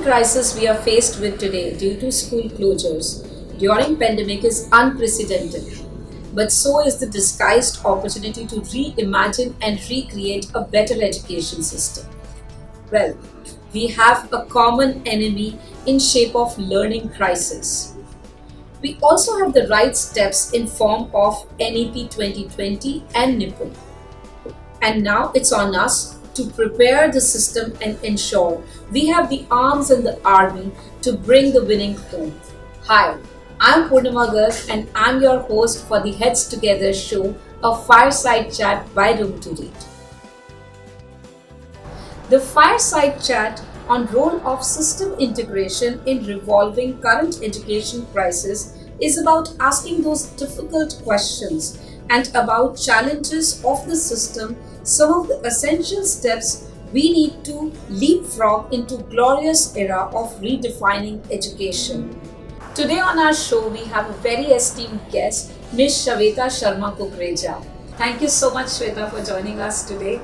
crisis we are faced with today due to school closures during pandemic is unprecedented. But so is the disguised opportunity to reimagine and recreate a better education system. Well, we have a common enemy in shape of learning crisis. We also have the right steps in form of NEP 2020 and NIPUN. And now it's on us to prepare the system and ensure we have the arms and the army to bring the winning home. Hi, I'm Purnima Garg and I'm your host for the Heads Together show, a fireside chat by Room to Read. The fireside chat on role of system integration in resolving current education crisis is about asking those difficult questions and about challenges of the system, some of the essential steps we need to leapfrog into glorious era of redefining education. Today on our show, we have a very esteemed guest, Ms. Shaveta Sharma-Kukreja. Thank you so much, Shweta, for joining us today.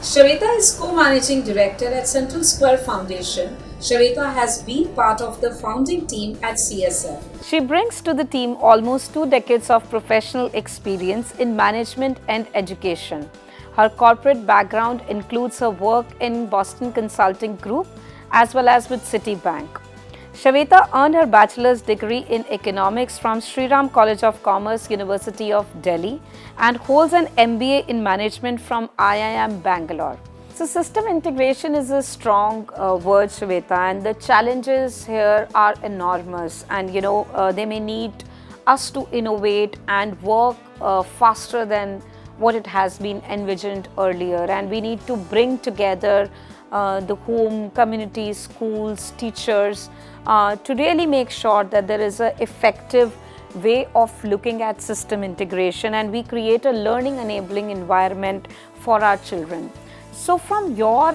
Shaveta is co-managing director at Central Square Foundation. Shaveta has been part of the founding team at CSF. She brings to the team almost 2 decades of professional experience in management and education. Her corporate background includes her work in Boston Consulting Group as well as with Citibank. Shaveta earned her bachelor's degree in economics from Sri Ram College of Commerce, University of Delhi, and holds an MBA in management from IIM Bangalore. So system integration is a strong word, Shaveta, and the challenges here are enormous, and they may need us to innovate and work faster than what it has been envisioned earlier, and we need to bring together the home, communities, schools, teachers to really make sure that there is an effective way of looking at system integration and we create a learning enabling environment for our children. So from your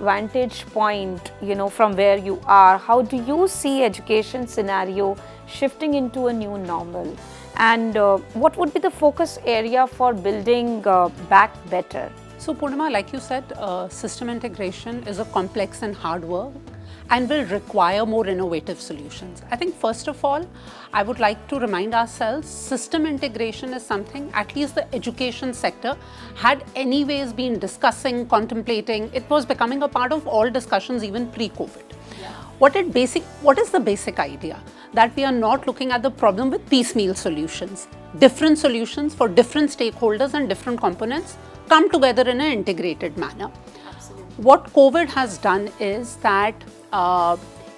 vantage point, from where you are, how do you see education scenario shifting into a new normal? And what would be the focus area for building back better? So Purnima, like you said, system integration is a complex and hard work and will require more innovative solutions. I think first of all, I would like to remind ourselves, system integration is something at least the education sector had anyways been discussing, contemplating. It was becoming a part of all discussions even pre-COVID. Yeah. What is the basic idea? That we are not looking at the problem with piecemeal solutions. Different solutions for different stakeholders and different components come together in an integrated manner. Absolutely. What COVID has done is that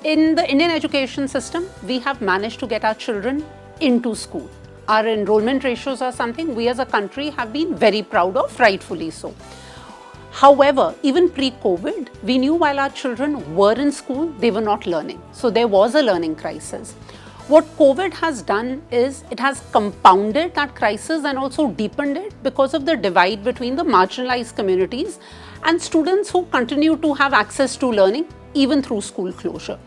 in the Indian education system, we have managed to get our children into school. Our enrollment ratios are something we as a country have been very proud of, rightfully so. However, even pre-COVID, we knew while our children were in school, they were not learning. So there was a learning crisis. What COVID has done is it has compounded that crisis and also deepened it because of the divide between the marginalized communities and students who continue to have access to learning even through school closure.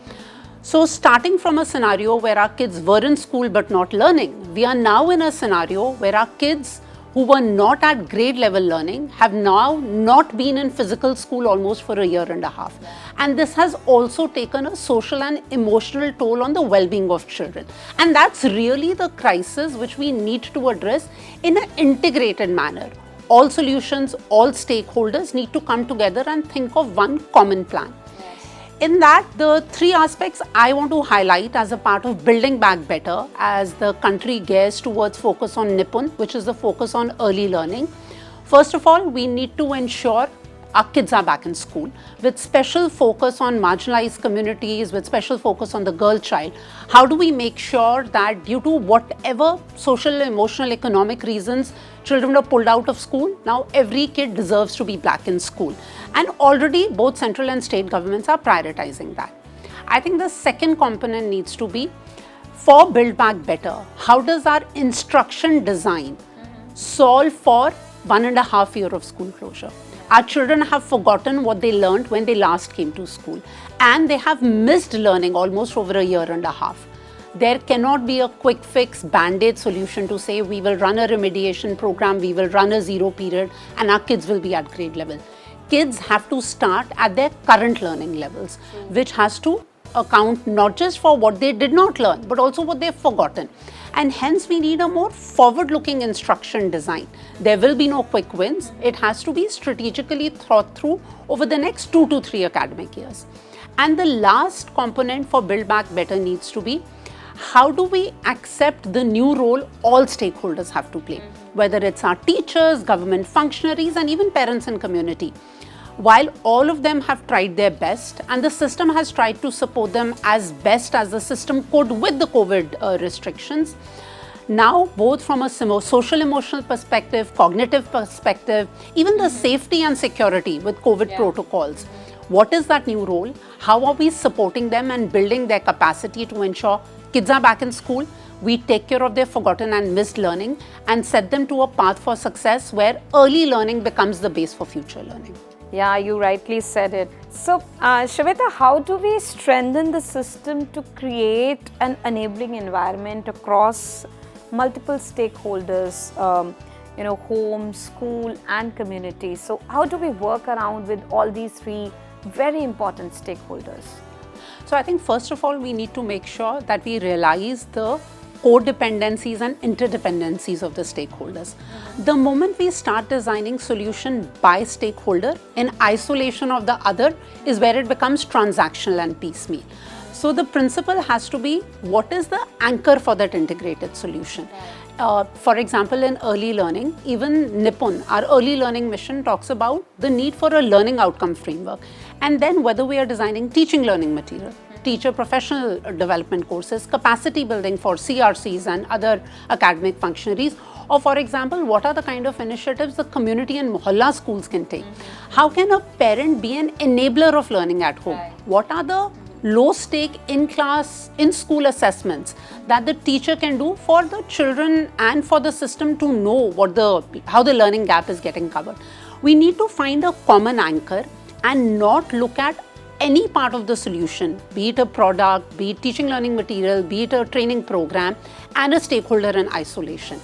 So starting from a scenario where our kids were in school but not learning, we are now in a scenario where our kids who were not at grade level learning have now not been in physical school almost for a year and a half. And this has also taken a social and emotional toll on the well-being of children. And that's really the crisis which we need to address in an integrated manner. All solutions, all stakeholders need to come together and think of one common plan. In that, the 3 aspects I want to highlight as a part of building back better as the country gears towards focus on NIPUN, which is the focus on early learning. First of all, we need to ensure our kids are back in school with special focus on marginalized communities, with special focus on the girl child. How do we make sure that due to whatever social, emotional, economic reasons, children are pulled out of school, now every kid deserves to be back in school. And already both central and state governments are prioritizing that. I think the second component needs to be for Build Back Better. How does our instruction design solve for 1.5 years of school closure? Our children have forgotten what they learned when they last came to school, and they have missed learning almost over a year and a half. There cannot be a quick fix band-aid solution to say we will run a remediation program, we will run a 0 period and our kids will be at grade level. Kids have to start at their current learning levels, which has to account not just for what they did not learn, but also what they've forgotten. And hence we need a more forward-looking instruction design. There will be no quick wins. It has to be strategically thought through over the next 2 to 3 academic years. And the last component for Build Back Better needs to be, how do we accept the new role all stakeholders have to play, whether it's our teachers, government functionaries, and even parents and community. While all of them have tried their best and the system has tried to support them as best as the system could with the COVID restrictions, now both from a social emotional perspective, cognitive perspective, even the safety and security with COVID protocols, what is that new role? How are we supporting them and building their capacity to ensure kids are back in school, we take care of their forgotten and missed learning and set them to a path for success where early learning becomes the base for future learning. Yeah, you rightly said it. So, Shaveta, how do we strengthen the system to create an enabling environment across multiple stakeholders, home, school and community? So, how do we work around with all these three very important stakeholders? So, I think first of all, we need to make sure that we realize the codependencies and interdependencies of the stakeholders. The moment we start designing solution by stakeholder in isolation of the other is where it becomes transactional and piecemeal. So the principle has to be, what is the anchor for that integrated solution? For example, in early learning, even Nipun, our early learning mission, talks about the need for a learning outcome framework. And then whether we are designing teaching learning material, teacher professional development courses, capacity building for CRCs and other academic functionaries, or for example, what are the kind of initiatives the community and mohalla schools can take? How can a parent be an enabler of learning at home? What are the low stake in-class, in-school assessments that the teacher can do for the children and for the system to know how the learning gap is getting covered? We need to find a common anchor and not look at any part of the solution, be it a product, be it teaching learning material, be it a training program, and a stakeholder in isolation.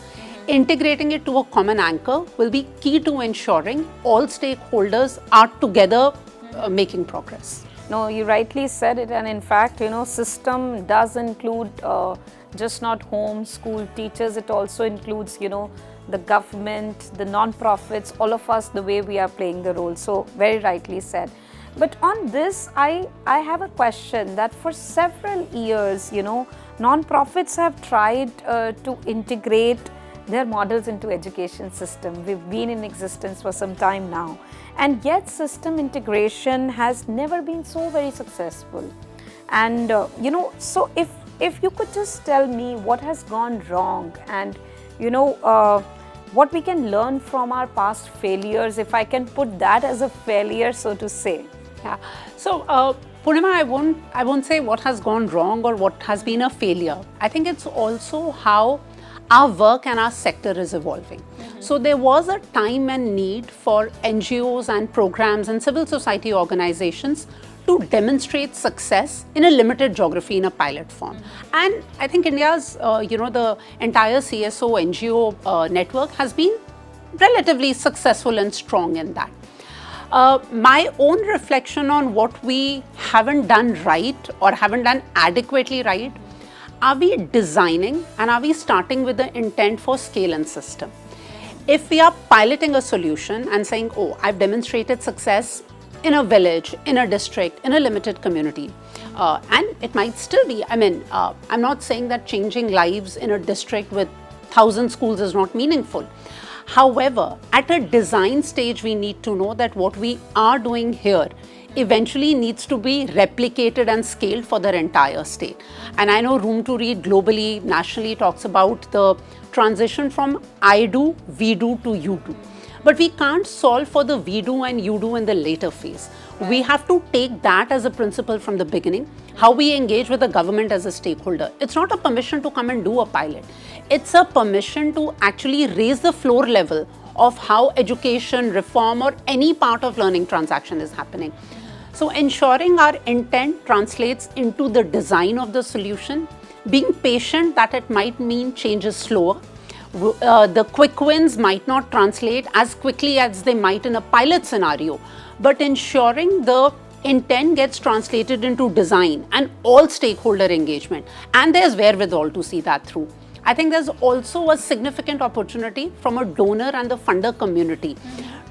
Integrating it to a common anchor will be key to ensuring all stakeholders are together making progress. No, you rightly said it, and in fact, system does include just not home, school, teachers. It also includes, the government, the non-profits, all of us, the way we are playing the role. So very rightly said. But on this, I have a question that for several years, non-profits have tried to integrate their models into education system. We've been in existence for some time now, and yet system integration has never been so very successful. And so if you could just tell me what has gone wrong, and what we can learn from our past failures, if I can put that as a failure, so to say. Yeah. So, Purnima, I won't say what has gone wrong or what has been a failure. I think it's also how our work and our sector is evolving. So there was a time and need for NGOs and programs and civil society organizations to demonstrate success in a limited geography in a pilot form. And I think India's, the entire CSO NGO network has been relatively successful and strong in that. My own reflection on what we haven't done right or haven't done adequately right, are we designing and are we starting with the intent for scale and system? If we are piloting a solution and saying, oh, I've demonstrated success in a village, in a district, in a limited community, and it might still be, I'm not saying that changing lives in a district with 1,000 schools is not meaningful. However, at a design stage, we need to know that what we are doing here eventually needs to be replicated and scaled for their entire state. And I know Room to Read globally, nationally talks about the transition from I do, we do to you do. But we can't solve for the we do and you do in the later phase. We have to take that as a principle from the beginning, how we engage with the government as a stakeholder. It's not a permission to come and do a pilot. It's a permission to actually raise the floor level of how education, reform, or any part of learning transaction is happening. So ensuring our intent translates into the design of the solution, being patient that it might mean change is slower. The quick wins might not translate as quickly as they might in a pilot scenario, but ensuring the intent gets translated into design and all stakeholder engagement, and there's wherewithal to see that through. I think there's also a significant opportunity from a donor and the funder community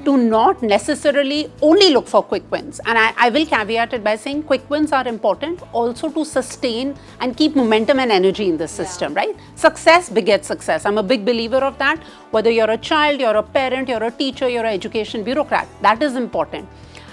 to not necessarily only look for quick wins. And I will caveat it by saying quick wins are important also to sustain and keep momentum and energy in the system, right? Success begets success. I'm a big believer of that. Whether you're a child, you're a parent, you're a teacher, you're an education bureaucrat, that is important.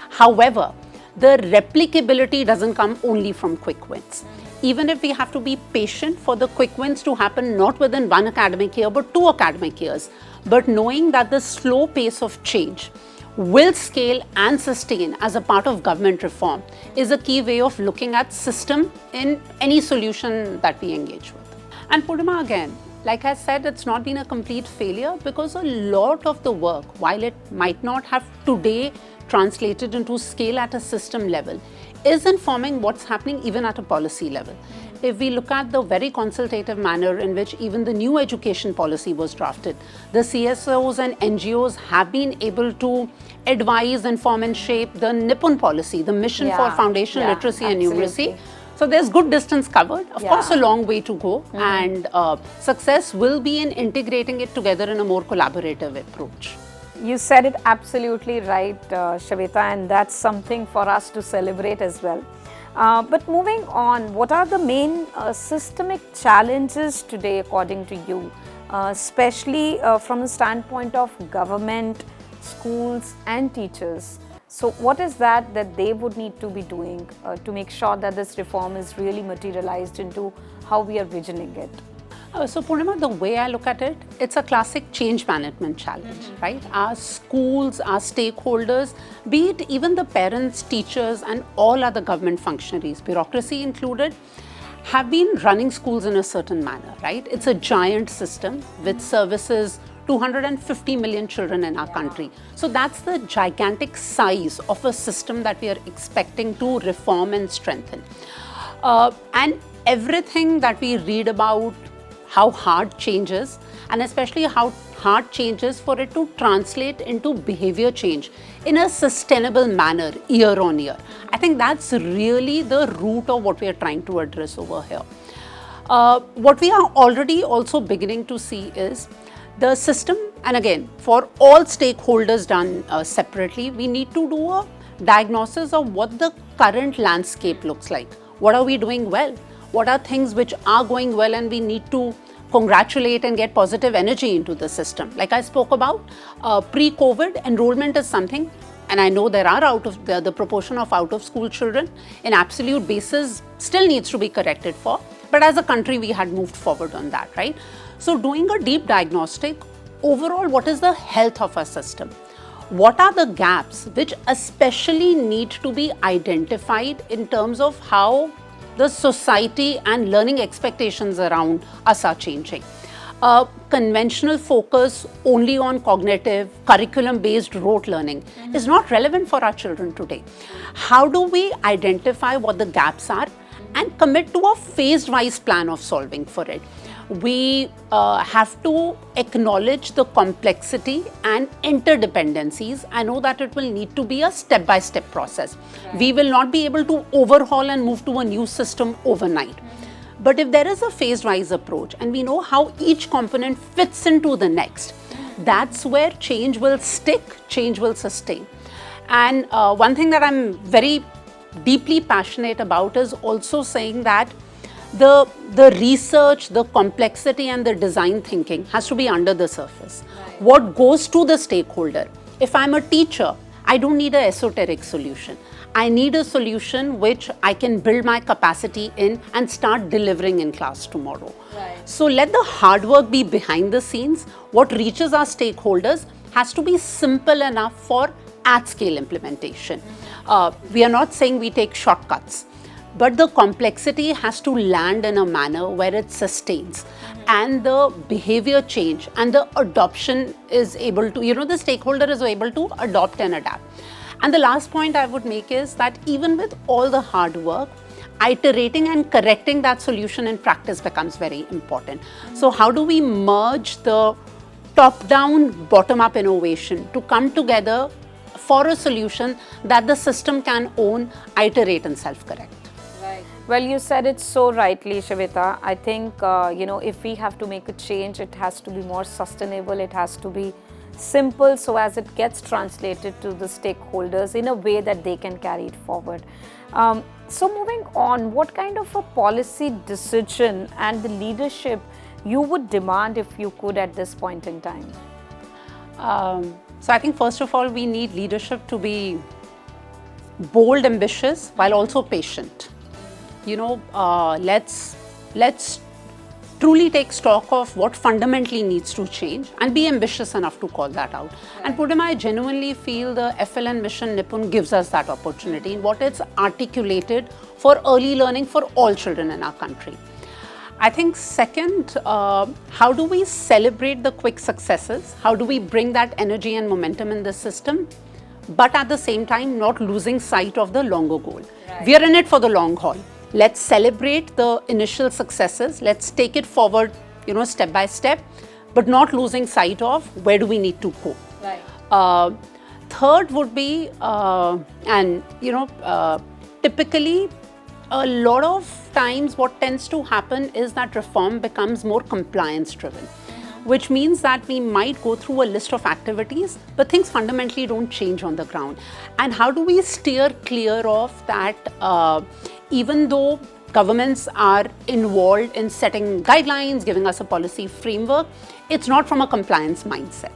However, the replicability doesn't come only from quick wins. Even if we have to be patient for the quick wins to happen not within 1 academic year but 2 academic years, but knowing that the slow pace of change will scale and sustain as a part of government reform is a key way of looking at system in any solution that we engage with. And Purnima, again, like I said, it's not been a complete failure because a lot of the work, while it might not have today translated into scale at a system level, is informing what's happening even at a policy level. If we look at the very consultative manner in which even the new education policy was drafted, the CSOs and NGOs have been able to advise, inform and shape the Nippon policy, the mission for foundational literacy and numeracy. So there's good distance covered, of course a long way to go, and success will be in integrating it together in a more collaborative approach. You said it absolutely right, Shaveta, and that's something for us to celebrate as well. But moving on, what are the main systemic challenges today according to you, especially from the standpoint of government, schools and teachers? So what is that they would need to be doing to make sure that this reform is really materialized into how we are visioning it? So Purnima, the way I look at it, it's a classic change management challenge, right? Our schools, our stakeholders, be it even the parents, teachers and all other government functionaries, bureaucracy included, have been running schools in a certain manner, right? It's a giant system which services 250 million children in our country. So that's the gigantic size of a system that we are expecting to reform and strengthen. And everything that we read about, how hard change is, and especially how hard change is for it to translate into behavior change in a sustainable manner year on year. I think that's really the root of what we are trying to address over here. What we are already also beginning to see is the system, and again, for all stakeholders done separately, we need to do a diagnosis of what the current landscape looks like. What are we doing well? What are things which are going well and we need to congratulate and get positive energy into the system? Like I spoke about, pre-COVID enrollment is something, and I know there are the proportion of out-of-school children in absolute basis still needs to be corrected for, but as a country we had moved forward on that, right? So doing a deep diagnostic, overall what is the health of our system? What are the gaps which especially need to be identified in terms of how the society and learning expectations around us are changing? Conventional focus only on cognitive, curriculum-based rote learning is not relevant for our children today. How do we identify what the gaps are and commit to a phased-wise plan of solving for it? We have to acknowledge the complexity and interdependencies. I know that it will need to be a step-by-step process. Right. We will not be able to overhaul and move to a new system overnight. But if there is a phased-wise approach and we know how each component fits into the next, that's where change will stick, change will sustain. And one thing that I'm very deeply passionate about is also saying that the research, the complexity and the design thinking has to be under the surface. Right. What goes to the stakeholder? If I'm a teacher, I don't need an esoteric solution. I need a solution which I can build my capacity in and start delivering in class tomorrow. Right. So let the hard work be behind the scenes. What reaches our stakeholders has to be simple enough for at-scale implementation. We are not saying we take shortcuts, but the complexity has to land in a manner where it sustains and the behavior change and the adoption is able to, the stakeholder is able to adopt and adapt. And the last point I would make is that even with all the hard work, iterating and correcting that solution in practice becomes very important. So how do we merge the top-down, bottom-up innovation to come together for a solution that the system can own, iterate and self-correct. Right. Well, you said it so rightly, Shaveta. I think, if we have to make a change, it has to be more sustainable, it has to be simple so as it gets translated to the stakeholders in a way that they can carry it forward. So moving on, what kind of a policy decision and the leadership you would demand if you could at this point in time? So I think first of all, we need leadership to be bold, ambitious, while also patient. Let's truly take stock of what fundamentally needs to change and be ambitious enough to call that out. Right. And Purnima, I genuinely feel the FLN mission Nipun gives us that opportunity in what it's articulated for early learning for all children in our country. I think second, how do we celebrate the quick successes? How do we bring that energy and momentum in the system, but at the same time not losing sight of the longer goal? Right. We are in it for the long haul. Let's celebrate the initial successes. Let's take it forward, step by step, but not losing sight of where do we need to go. Right. Third would be, typically, a lot of times what tends to happen is that reform becomes more compliance driven, which means that we might go through a list of activities, but things fundamentally don't change on the ground. And how do we steer clear of that, even though governments are involved in setting guidelines, giving us a policy framework, it's not from a compliance mindset.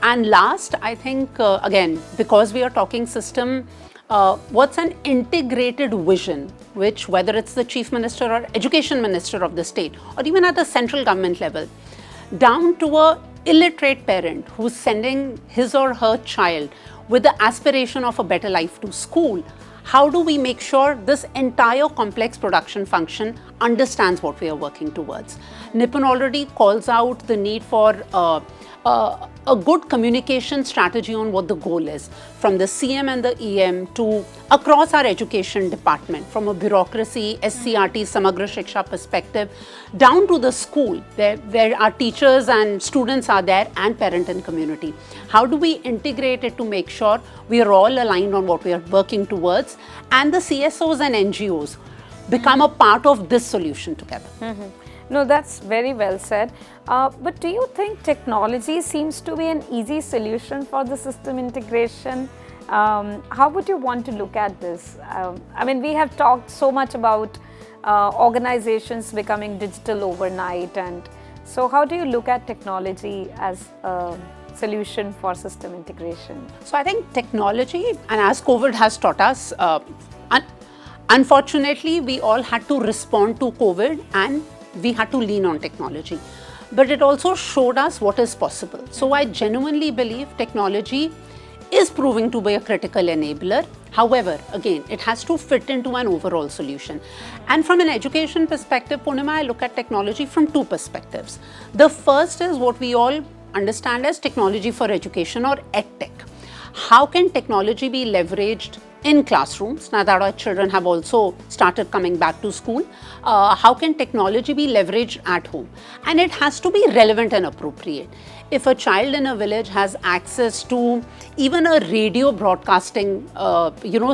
And last, I think, again, because we are talking system, what's an integrated vision, which whether it's the chief minister or education minister of the state, or even at the central government level, down to a illiterate parent who's sending his or her child with the aspiration of a better life to school, how do we make sure this entire complex production function understands what we are working towards? Nipun already calls out the need for a good communication strategy on what the goal is, from the CM and the EM to across our education department, from a bureaucracy, SCRT, Samagra Shiksha perspective, down to the school where our teachers and students are there, and parent and community. How do we integrate it to make sure we are all aligned on what we are working towards, and the CSOs and NGOs become a part of this solution together? No, that's very well said. But do you think technology seems to be an easy solution for the system integration? How would you want to look at this? We have talked so much about organizations becoming digital overnight, and so how do you look at technology as a solution for system integration? So I think technology, and as COVID has taught us, unfortunately, we all had to respond to COVID and we had to lean on technology. But it also showed us what is possible. So I genuinely believe technology is proving to be a critical enabler. However, again, it has to fit into an overall solution. And from an education perspective, Purnima, I look at technology from two perspectives. The first is what we all understand as technology for education, or EdTech. How can technology be leveraged in classrooms, now that our children have also started coming back to school? How can technology be leveraged at home? And it has to be relevant and appropriate. If a child in a village has access to even a radio broadcasting,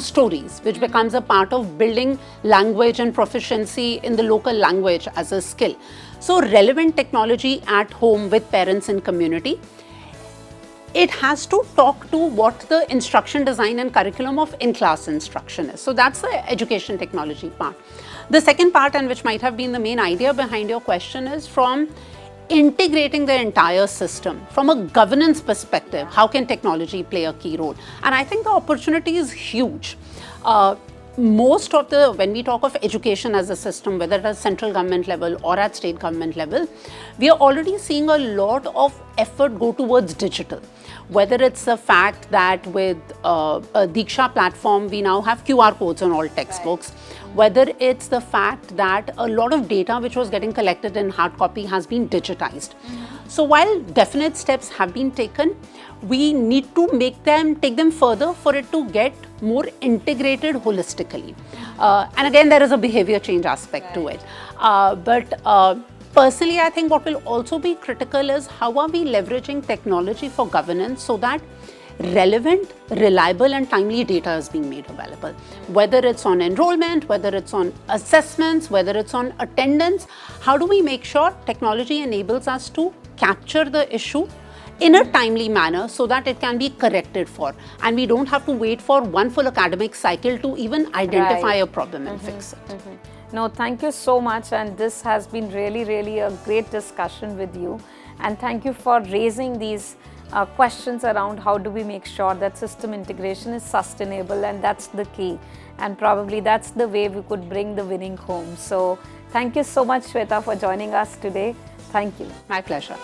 stories, which becomes a part of building language and proficiency in the local language as a skill. So relevant technology at home with parents and community. It has to talk to what the instruction design and curriculum of in-class instruction is. So that's the education technology part. The second part, and which might have been the main idea behind your question, is from integrating the entire system. From a governance perspective, how can technology play a key role? And I think the opportunity is huge. When we talk of education as a system, whether at central government level or at state government level, we are already seeing a lot of effort go towards digital. Whether it's the fact that with a Diksha platform, we now have QR codes on all textbooks, whether it's the fact that a lot of data which was getting collected in hard copy has been digitized. So while definite steps have been taken, we need to take them further for it to get more integrated holistically. And again, there is a behavior change aspect to it. Personally, I think what will also be critical is how are we leveraging technology for governance so that relevant, reliable and timely data is being made available. Whether it's on enrollment, whether it's on assessments, whether it's on attendance, how do we make sure technology enables us to capture the issue in a timely manner so that it can be corrected for, and we don't have to wait for one full academic cycle to even identify a problem and fix it. No, thank you so much, and this has been really a great discussion with you, and thank you for raising these questions around how do we make sure that system integration is sustainable, and that's the key, and probably that's the way we could bring the winning home. So thank you so much, Shweta, for joining us today. Thank you. My pleasure.